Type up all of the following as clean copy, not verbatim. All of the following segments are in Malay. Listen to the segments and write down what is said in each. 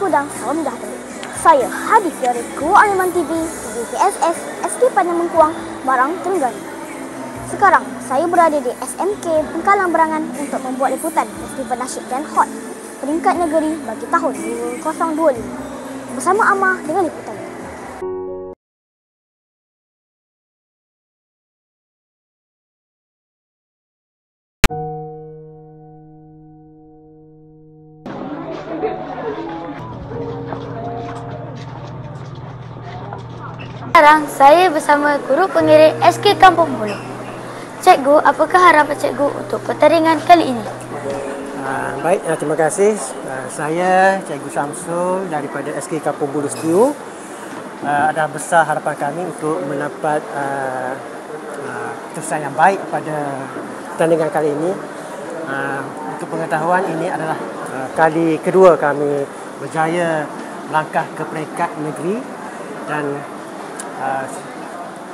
Kudang, salam sejahtera. Saya Hadif dari Kru Aliman TV, PSS, SK Padang Mengkuang, Barang, Terengganu. Sekarang, saya berada di SMK Bengkalang Berangan untuk membuat liputan Festival Nasyid dan Hot peringkat negeri bagi tahun 2025. Bersama Amah dengan liputan. Sekarang saya bersama guru pengiring SK Kampung Hulu. Cikgu, apakah harapan cikgu untuk pertandingan kali ini? Baik, terima kasih. Saya Cikgu Syamsul daripada SK Kampung Hulu Setiu. Ada besar harapan kami untuk mendapat keputusan yang baik pada pertandingan kali ini. Untuk pengetahuan, ini adalah kali kedua kami berjaya melangkah ke peringkat negeri dan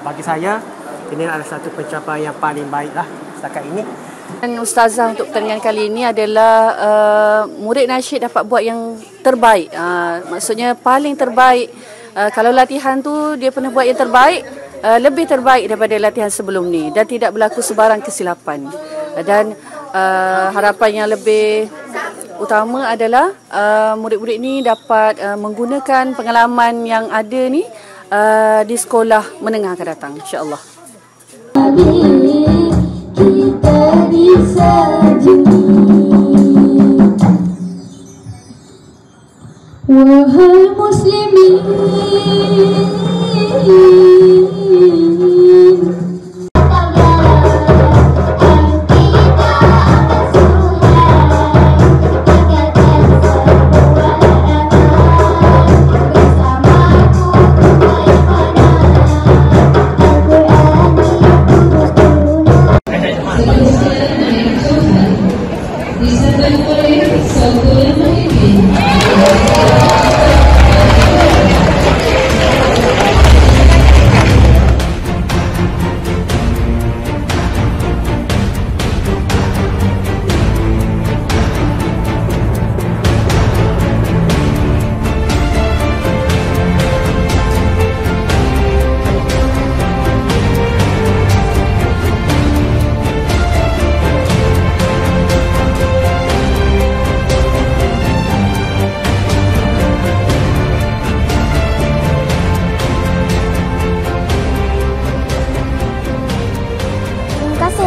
bagi saya ini adalah satu pencapaian yang paling baiklah setakat ini. Dan ustazah untuk pertandingan kali ini adalah murid nasyid dapat buat yang terbaik. Maksudnya paling terbaik. Kalau latihan tu dia pernah buat yang terbaik, lebih terbaik daripada latihan sebelum ni dan tidak berlaku sebarang kesilapan. Dan harapan yang lebih utama adalah murid-murid ni dapat menggunakan pengalaman yang ada ni di sekolah menengah akan datang, insya-Allah. Kita bisa wahai muslimin.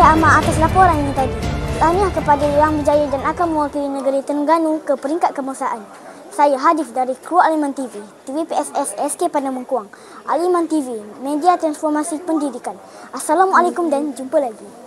Amah atas laporan ini tadi. Tahniah kepada yang berjaya dan akan mewakili negeri Terengganu ke peringkat kebangsaan. Saya Hadif dari Kru Aliman TV, PSS SK Padang Mengkuang. Aliman TV, media transformasi pendidikan. Assalamualaikum dan jumpa lagi.